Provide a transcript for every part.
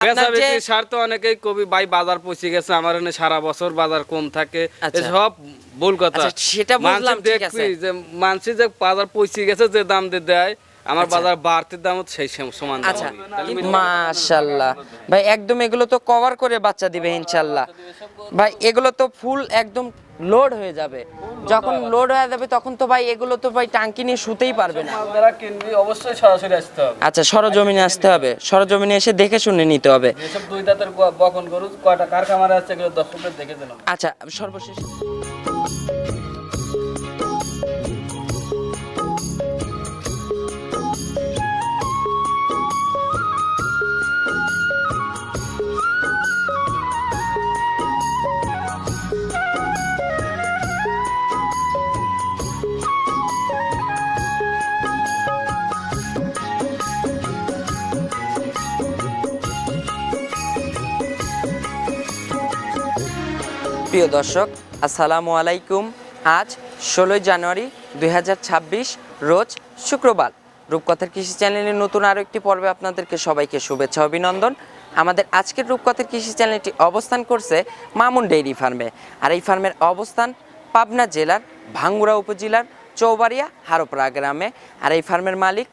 বেচা বিক্রি স্বার্থে অনেকেই কবি ভাই বাজার পৌঁছে গেছে আমার এখানে সারা বছর বাজার কম থাকে সব ভুল কথা। সেটা বুঝলাম, ঠিক আছে যে মানুষ যে বাজার পৌঁছে গেছে যে দাম দিয়ে দেয় আমার বাজার বাড়তির দাম সেই সমান দাম। আচ্ছা মাশাআল্লাহ ভাই, একদম এগুলো তো কভার করে বাচ্চা দিবে ইনশাআল্লাহ ভাই। এগুলো তো ফুল একদম লোড হয়ে যাবে, যখন লোড হয়ে যাবে তখন তো ভাই এগুলো তো ভাই টাঙ্কি নিয়ে শুতেই পারবে না। যারা কিনবি অবশ্যই সরাসরি আসতে হবে। আচ্ছা সরজমিনে আসতে হবে, সরজমিনে এসে দেখে শুনে নিতে হবে। যেসব দুই দাঁতের বকন গরু কয়টা কার খামারে আছে এগুলো দর্শকদের দেখে দিলাম। আচ্ছা সর্বশেষ প্রিয় দর্শক আসসালামু আলাইকুম। আজ 16 জানুয়ারি 2026 রোজ শুক্রবার। রূপকথার কৃষি চ্যানেলের নতুন আরও একটি পর্বে আপনাদেরকে সবাইকে শুভেচ্ছা অভিনন্দন। আমাদের আজকের রূপকথার কৃষি চ্যানেলটি অবস্থান করছে মামুন ডেইরি ফার্মে, আর এই ফার্মের অবস্থান পাবনা জেলার ভাঙ্গুড়া উপজেলার চৌবাড়িয়া হারোপাড়া গ্রামে। আর এই ফার্মের মালিক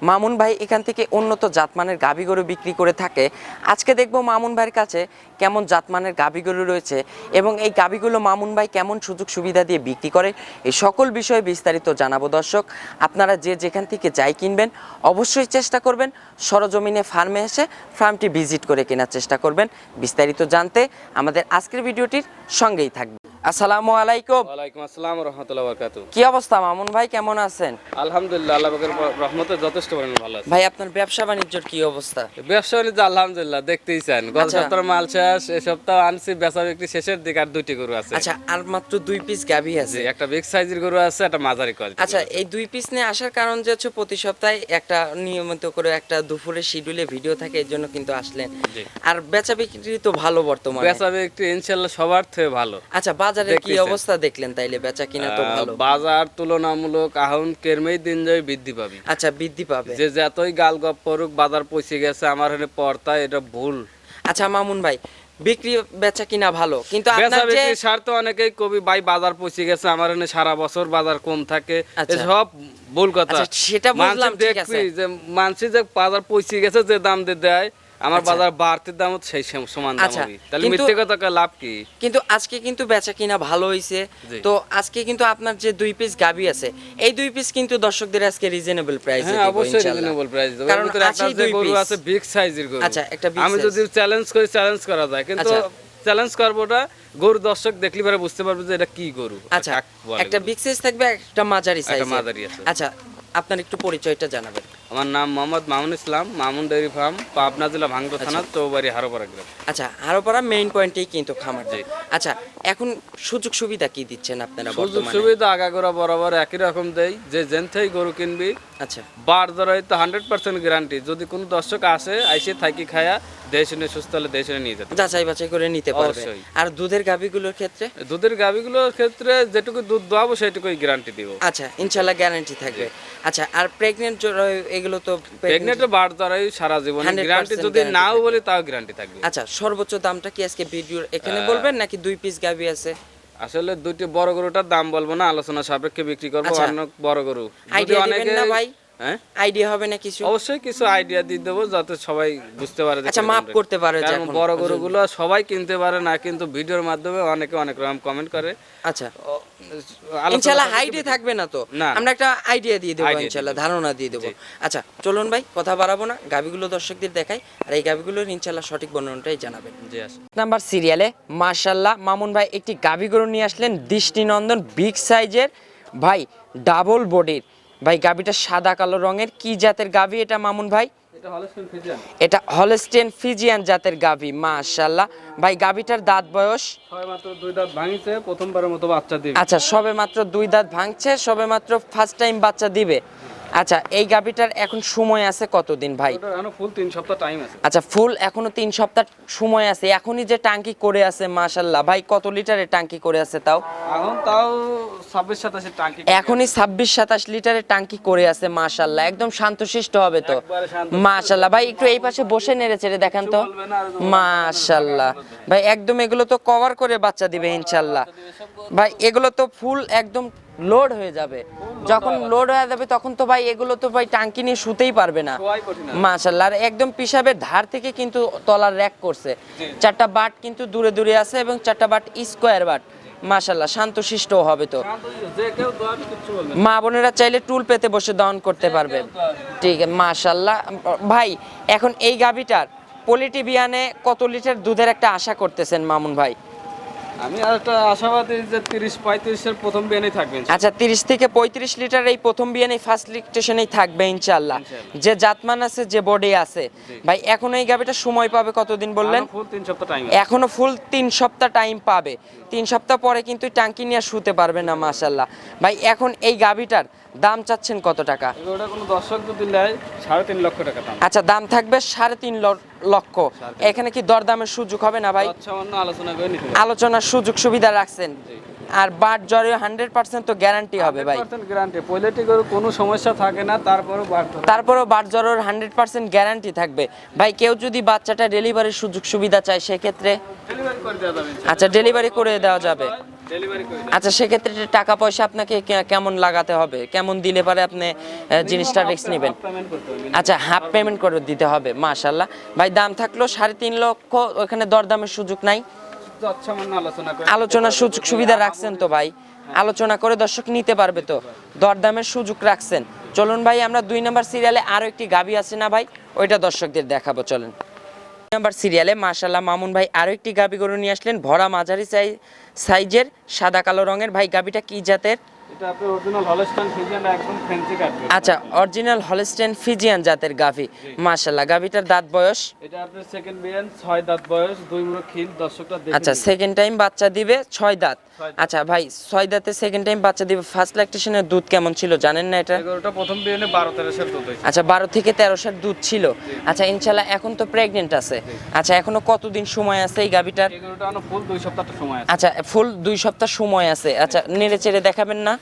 মামুন ভাই এখান থেকে উন্নত জাতমানের গাভী গরু বিক্রি করে থাকে। আজকে দেখব মামুন ভাইয়ের কাছে কেমন জাতমানের গাভী গরু রয়েছে এবং এই গাভীগুলো মামুন ভাই কেমন সুযোগ সুবিধা দিয়ে বিক্রি করে, এই সকল বিষয়ে বিস্তারিত জানাবো। দর্শক আপনারা যে যেখান থেকে যাই কিনবেন অবশ্যই চেষ্টা করবেন সরজমিনে ফার্মে এসে ফার্মটি ভিজিট করে কেনার চেষ্টা করবেন। বিস্তারিত জানতে আমাদের আজকের ভিডিওটির সঙ্গেই থাকবে। আসসালামু আলাইকুম। ওয়ালাইকুম আসসালাম ওয়া রাহমাতুল্লাহি ওয়া বারাকাতুহু। কি অবস্থা মামুন ভাই, কেমন আছেন? আলহামদুলিল্লাহ, আল্লাহ পাকের রহমতে যথেষ্ট পরিমাণে ভালো আছে। ভাই আপনার ব্যবসা বাণিজ্যের কি অবস্থা? ব্যবসা বাণিজ্য আলহামদুলিল্লাহ দেখতেই চান, গত সপ্তাহে মাল শেষ, এই সপ্তাহ আনছি বেচা বিক্রি শেষের দিকে, আর দুইটি গরু আছে। আচ্ছা আর মাত্র 2 পিস গাভী আছে? একটা বিগ সাইজের গরু আছে, একটা মাঝারি কোয়ালিটি। আচ্ছা এই 2 পিস নিয়ে আসার কারণ যে হচ্ছে প্রতি সপ্তাহে একটা নিয়মিত করে একটা দুপুরের শিডিউলে ভিডিও থাকে, এর জন্য কিন্তু আসলেন। আর বেচা বিক্রি তো ভালো বর্তমানে? বেচা বিক্রি ইনশাআল্লাহ সবার থেকে ভালো। আচ্ছা বাজারের কি অবস্থা দেখলেন তাইলে? বেচা কিনা তো ভালো? বাজার তুলনামূলক আহন কেরমেই দিন যায় বৃদ্ধি পাবে। আচ্ছা বৃদ্ধি পাবে, যে যতই গাল গপ পড়ুক বাজার পৌঁছে গেছে আমার এখানে পড়তা, এটা ভুল। আচ্ছা মামুন ভাই বিক্রি বেচা কিনা ভালো, কিন্তু বেচা আপনার যে বিক্রি স্বার্থে অনেকেই কবি ভাই বাজার পৌঁছে গেছে আমার এখানে সারা বছর বাজার কম থাকে সব ভুল কথা। সেটা বুঝলাম, ঠিক আছে যে মানুষ যে বাজার পৌঁছে গেছে যে দাম দিয়ে দেয় আমার বাজার বাড়তির দাম সেই সমান দাম হবে, তাহলে মিথ্যে কথা কয়ে লাভ কি? কিন্তু আজকে কিন্তু বেচা কিনা ভালো হইছে। তো আজকে কিন্তু আপনার যে 2 পিস গাভী আছে এই 2 পিস কিন্তু দর্শকদের আজকে রিজনেবল প্রাইসে দিব অবশ্যই ইনশাআল্লাহ। রিজনেবল প্রাইস দেব। কারণ একটা যে গরু আছে বিগ সাইজের গরু। আচ্ছা একটা বিগ আমি যদি চ্যালেঞ্জ করি চ্যালেঞ্জ করা যায়, কিন্তু চ্যালেঞ্জ করবোটা গরু দর্শক দেখলি পরে বুঝতে পারবে যে এটা কি গরু। আচ্ছা একটা বিগ সাইজ থাকবে, একটা মাঝারি সাইজ। মাঝারি আছে। আচ্ছা আপনার একটু পরিচয়টা জানাবেন। আমার নাম মোহাম্মদ মামুন ইসলাম, মামুন ডেইরি ফার্ম, পাবনা জেলা ভাঙ্গুড়া থানা, চৌবাড়ি হারোপাড়া গ্রাম। আচ্ছা হারোপাড়া মেইন পয়েন্টেই কিন্তু খামার। আচ্ছা এখন সুযোগ সুবিধা কি দিচ্ছেন আপনারা বর্তমানে? সুযোগ সুবিধা আগাগোড়া বরাবর একই রকম দেই, যে যেনথেই গরু কিনবি আচ্ছা বার ধরাই তো 100% গ্যারান্টি। যদি কোনো দর্শক আসে আইসে থাকি খায়া দেশে সুস্থ হলে দেশে নিয়ে যেতে যাচাই বাছাই করে নিতে পারবে। আর দুধের গাভীগুলোর ক্ষেত্রে? দুধের গাভীগুলোর ক্ষেত্রে যেটুকু দুধ দোয়াবো সেটুকুই গ্যারান্টি দিব। আচ্ছা ইনশাআল্লাহ গ্যারান্টি থাকবে। আচ্ছা আর প্রেগন্যান্ট এগুলো তো প্রেগন্যান্টে বার ধরাই সারা জীবন গ্যারান্টি, যদি নাও বলি তাও গ্যারান্টি থাকবে। আচ্ছা সর্বোচ্চ দামটা কি আজকে ভিডিওর এখানে বলবেন নাকি 2 পিস গাভী আছে? আসলে দুইটি বড় গরুটার দাম বলবো না, আলোচনা সাপেক্ষে বিক্রি করবো। অনেক বড় গরু আইডিয়া দিবেন না ভাই? আইডিয়া হবে না কিছু? অবশ্যই কিছু আইডিয়া দিয়ে দেবো যাতে সবাই বুঝতে পারে। আচ্ছা মাপ করতে পারে, কারণ বড় গরুগুলো সবাই কিনতে পারে না, কিন্তু ভিডিওর মাধ্যমে অনেকে অনেক রকম কমেন্ট করে। আচ্ছা ইনশাআল্লাহ আইডিয়া থাকবে না তো আমরা একটা আইডিয়া দিয়ে দেবো ইনশাআল্লাহ, ধারণা দিয়ে দেবো। আচ্ছা চলুন ভাই কথা বাড়াবো না, গাভীগুলো দর্শকদের দেখাই, আর এই গাভীগুলোর ইনশাআল্লাহ সঠিক বর্ণনাটাই জানাবেন। জি আসুন। নাম্বার সিরিয়ালে মাশাআল্লাহ মামুন ভাই একটি গাভী গরু নিয়ে আসলেন, দৃষ্টিনন্দন বিগ সাইজের ভাই, ডাবল বডির ভাই। গাভীটা সাদা কালো রঙের, কি জাতের গাভী এটা মামুন ভাই? এটা হলস্টেইন ফ্রিজিয়ান জাতের গাভী। মাশাআল্লাহ ভাই গাভীটার দাঁত বয়স? সবেমাত্র 2 দাঁত ভাঙিছে, প্রথমবারের মতো বাচ্চা দিবে। আচ্ছা সবেমাত্র 2 দাঁত ভাঙছে, সবেমাত্র ফার্স্ট টাইম বাচ্চা দিবে। আচ্ছা এই গাভীটার এখন সময় আছে কতদিন ভাই? ওটার এখনো ফুল 3 সপ্তাহ টাইম আছে। আচ্ছা ফুল এখনো 3 সপ্তাহ সময় আছে। এখনই যে টাঙ্কি করে আছে মাশাআল্লাহ ভাই, কত লিটারের টাঙ্কি করে আছে তাও? এখন তাও 26-27 টাঙ্কি। এখনই 26-27 লিটারের টাঙ্কি করে আছে মাশাআল্লাহ, একদম শান্তশিষ্ট হবে তো একবারে শান্ত। মাশাআল্লাহ ভাই। একটু এই পাশে বসে নেড়ে চেড়ে দেখেন তো বলবে না, আর মাশাআল্লাহ ভাই, একদম এগুলো তো কভার করে বাচ্চা দিবে ইনশাআল্লাহ ভাই। এগুলো তো ফুল একদম লোড হয়ে যাবে, যখন লোড হয়ে যাবে তখন তো ভাই এগুলো তো ভাই টাঙ্কি নিয়ে শুতেই পারবে না শোয়াই কঠিন হবে। মাশাআল্লাহ। আর একদম পিসাবের ধার থেকে কিন্তু তলার র‍্যাক করছে, চারটা বাট কিন্তু দূরে দূরে আছে এবং চারটা বাট স্কোয়ার বাট মাশাআল্লাহ, শান্তশিষ্ট হবে তো। যে কেউ দোয়াবি কিচ্ছু বলবে না। মা বোনেরা চাইলে টুল পেতে বসে দহন করতে পারবে। ঠিক আছে মাশাআল্লাহ ভাই। এখন এই গাভীটার পোলিটি বিয়ানে কত লিটার দুধের একটা আশা করতেছেন মামুন ভাই? আমি আর একটা আশাবাদী যে 30-35 এর প্রথম বিয়ানেই থাকবে ইনশাআল্লাহ। আচ্ছা 30 থেকে 35 লিটার এই প্রথম বিয়ানে ফার্স্ট লিকটেশনেই থাকবে ইনশাআল্লাহ। যে জাতমান আছে, যে বডি আছে ভাই। এখন এই গাভীটা সময় পাবে কতদিন বললেন? ফুল 3 সপ্তাহ টাইম আছে। এখনো ফুল 3 সপ্তাহ টাইম পাবে। 3 সপ্তাহ পরে কিন্তু টাঙ্কি নিয়ে শুতে পারবে না মাশাআল্লাহ ভাই। এখন এই গাভীটার দাম চাচ্ছেন কত টাকা? ওটা কোনো দর্শক যদি নেয় 3.5 লক্ষ টাকা দাম। আচ্ছা দাম থাকবে 3.5 লক্ষ। এখানে কি দরদামের সুযোগ হবে না ভাই? সামান্য আলোচনা করে নিতে হবে। আলোচনার সুযোগ সুবিধা রাখছেন। আর বাট জ্বরে 100% তো গ্যারান্টি হবে ভাই। 100% গ্যারান্টি। পলিটি করে কোনো সমস্যা থাকে না, তারপরেও বাড়তে হবে। তারপরেও বাট জ্বরের 100% গ্যারান্টি থাকবে ভাই। কেউ যদি বাচ্চাটা ডেলিভারির সুযোগ সুবিধা চায় সেক্ষেত্রে? ডেলিভারি করে দেওয়া যাবে। আচ্ছা ডেলিভারি করে দেওয়া যাবে। ডেলিভারি করে আচ্ছা সেক্ষেত্রে টাকা পয়সা আপনাকে কেমন লাগাতে হবে, কেমন দিলে পারে আপনি জিনিসটা রিস্ক নেবেন? পেমেন্ট করতে হবে। আচ্ছা হাফ পেমেন্ট করে দিতে হবে মাশাআল্লাহ ভাই। দাম থাকলো 3.5 লক্ষ, ওখানে দরদামের সুযোগ নাই? সামান্য আলোচনা করে। আলোচনার সুযোগ সুবিধা রাখছেন তো ভাই? আলোচনা করে দর্শক নিতে পারবে তো, দরদামের সুযোগ রাখছেন। চলুন ভাই আমরা 2 নম্বর সিরিয়ালে আরো একটি গাভী আছে না ভাই, ওইটা দর্শকদের দেখাবো চলেন। 2 নম্বর সিরিয়ালে মাশাআল্লাহ মামুন ভাই আরো একটি গাভী গরু নিয়ে আসলেন, ভরা মাঝারি সাইজের সাদা কালো রঙের। ভাই গাভীটা কি জাতের? এটা আপনার অরিজিনাল হলস্টাইন ফ্রিজিয়ান, একদম ফ্যান্সি কাট। আচ্ছা অরিজিনাল হলস্টেইন ফ্রিজিয়ান জাতের গাভী মাশাআল্লাহ। গাভীটার দাঁত বয়স? এটা আপনার সেকেন্ড বিয়ান, 6 দাঁত বয়স, 2 মুরো খিল। দর্শকরা দেখে। আচ্ছা সেকেন্ড টাইম বাচ্চা দিবে, 6 দাঁত। আচ্ছা ভাই 6 দাঁতে সেকেন্ড টাইম বাচ্চা দিবে। ফার্স্ট ল্যাকটেশনের দুধ কেমন ছিল জানেন না এটা? এগুলোটা প্রথম বিয়ানে 12-13 দুধ হয়েছে। আচ্ছা 12 থেকে 13 দুধ ছিল। আচ্ছা ইনশাআল্লাহ এখন তো প্রেগন্যান্ট আছে। আচ্ছা এখনো কতদিন সময় আছে এই গাভীটার? এগুলোটা আনো ফুল 2 সপ্তাহ সময় আছে। আচ্ছা ফুল 2 সপ্তাহ সময় আছে। আচ্ছা নেড়ে চেড়ে দেখাবেন না?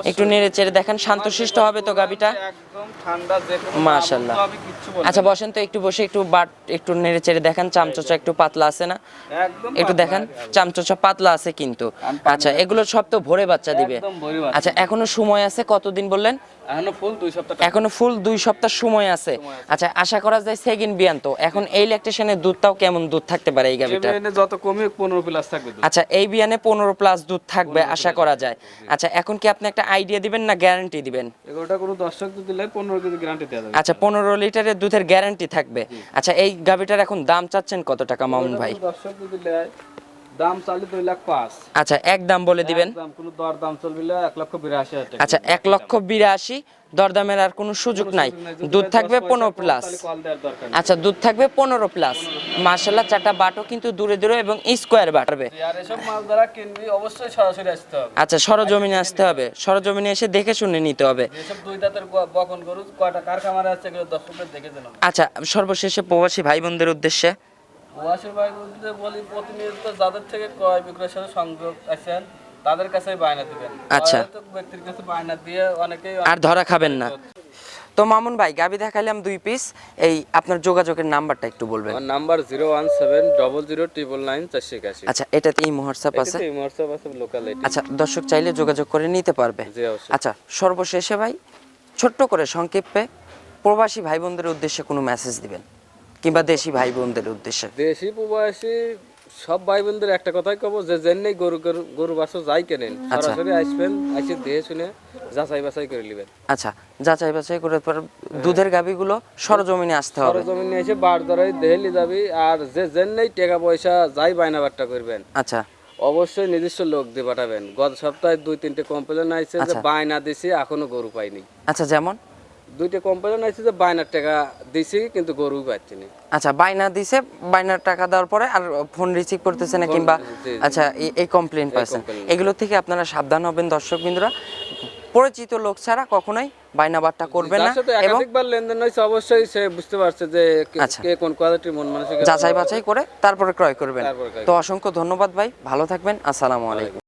একটু নেড়ে চেড়ে দেখেন, শান্তশিষ্ট হবে তো গাভীটা? একদম ঠান্ডা, যে কোনো মাশাআল্লাহ। আমি কিচ্ছু বলবো না। আচ্ছা বসেন তো, একটু বসে একটু বাট একটু নেড়ে চেড়ে দেখেন। চামচোচা একটু পাতলা আছে না? একদম একটু দেখেন চামচোচা পাতলা আছে কিন্তু। আচ্ছা এগুলো সব তো ভোরে বাচ্চা দিবে। একদম ভরি বাচ্চা। আচ্ছা এখনো সময় আছে কতদিন বললেন? এখনো ফুল 2 সপ্তাহ। এখনো ফুল 2 সপ্তাহ সময় আছে। আচ্ছা আশা করা যায় সেকেন্ড বিয়ান তো। এখন এই ল্যাকটেশনের দুধটাও কেমন দুধ থাকতে পারে এই গাভীটা? বিয়ানে যত কমে 15 প্লাস থাকবে দুধ। আচ্ছা এই বিয়ানে 15 প্লাস দুধ থাকবে আশা করা যায়। আচ্ছা এখন কি আপনি একটা আইডিয়া দিবেন না গ্যারান্টি দিবেন? এগুলোটা কোনো দর্শক যদি দিলে 15 কেজি গ্যারান্টি দেওয়া যাবে। আচ্ছা 15 লিটারের দুধের গ্যারান্টি থাকবে। আচ্ছা এই গাভীটার এখন দাম চাচ্ছেন কত টাকা মামুন ভাই? দর্শক যদি নেয় দাম চাইলে 2,05,000। আচ্ছা এক দাম বলে দিবেন। দাম কোনো দর দাম চলবে না, 1,82,000 টাকা। আচ্ছা 1,82,000 দরদামের আর কোনো সুযোগ নাই। দুধ থাকবে 15 প্লাস। কল দেওয়ার দরকার নেই। আচ্ছা দুধ থাকবে 15 প্লাস মাশাআল্লাহ। চারটা বাটও কিন্তু দূরে দূরে এবং স্কোয়ার বাটবে। আর এসব মাছ যারা কিনবি অবশ্যই সরাসরি আসতে হবে। আচ্ছা সরজমিনে আসতে হবে, সরজমিনে এসে দেখে শুনে নিতে হবে। এসব 2 দাঁতের বকন গরু কয়টা কার খামারে আছে এগুলো দর্শকদের দেখে জানো। আচ্ছা সর্বশেষে প্রবাসী ভাই বোনদের উদ্দেশ্যে ওয়াসির ভাই বলতে বলি, প্রতিনিয়ত যাদের থেকে ক্রয় বিক্রয়ের সাথে সংযোগ আছেন তাদের কাছেই বায়না দিবেন। আচ্ছা। হয়তো ব্যক্তির কাছে বায়না দিয়ে অনেকেই আর ধরা খাবেন না। তো মামুন ভাই গাবি দেখাইলাম 2 পিস, এই আপনার যোগাযোগের নাম্বারটা একটু বলবেন? আমার নাম্বার 01700099481। আচ্ছা এটাতে এই হোয়াটসঅ্যাপ আছে? এই হোয়াটসঅ্যাপ আছে লোকাল এটি। আচ্ছা দর্শক চাইলে যোগাযোগ করে নিতে পারবে। জি অবশ্যই। আচ্ছা সর্বশেষে ভাই ছোট্ট করে সংক্ষেপে প্রবাসী ভাই বোনদের উদ্দেশ্যে কোনো মেসেজ দিবেন কিংবা দেশি ভাই বোনদের উদ্দেশ্যে? দেশি প্রবাসী সব ভাই বোনদের একটা কথাই কব, যে জেনেই গরু বাছুর যাই কেনেন সরাসরি আসবেন, এসে দেখে শুনে যাচাই বাছাই করে নেবেন। আচ্ছা যাচাই বাছাই করে পর দুধের গাবিগুলো সরজমিনে আসতে হবে। সরজমিনে এসে বার ধরাই দেহেলি যাবি। আর যে জেনেই টাকা পয়সা যাই বায়না বাট্টা করবেন আচ্ছা অবশ্যই নিজস্ব লোক দিয়ে পাঠাবেন। গত সপ্তাহে 2-3টে কমপ্লেন আইছে যে আচ্ছা। বায়না দিছি এখনো গরু পাইনি। আচ্ছা যেমন 2টে কমপ্লেন আইছে যে বায়নার টাকা দিছি কিন্তু গরু পাচ্ছি না। আচ্ছা বাইনা দিছে, বাইনার টাকা দেওয়ার পরে আর ফোন রিসিভ করতেছে না কিংবা জি, জি। আচ্ছা এই কমপ্লেইন পাচ্ছেন। complaint। এগুলো থেকে আপনারা সাবধান হবেন দর্শক বিন্দুরা। পরিচিত লোক ছাড়া কখনোই বায়নাবাট্টা করবেন না যার সাথে এবং একাধিকবার লেনদেন হয়েছে অবশ্যই সে বুঝতে পারছে যে আচ্ছা। কে কোন কোয়ালিটির মন মানসিকতা। যাচাই বাছাই করে তারপরে ক্রয় করবেন। তারপরে ক্রয় তো অসংখ্য ধন্যবাদ ভাই, ভালো থাকবেন, আসসালামু আলাইকুম।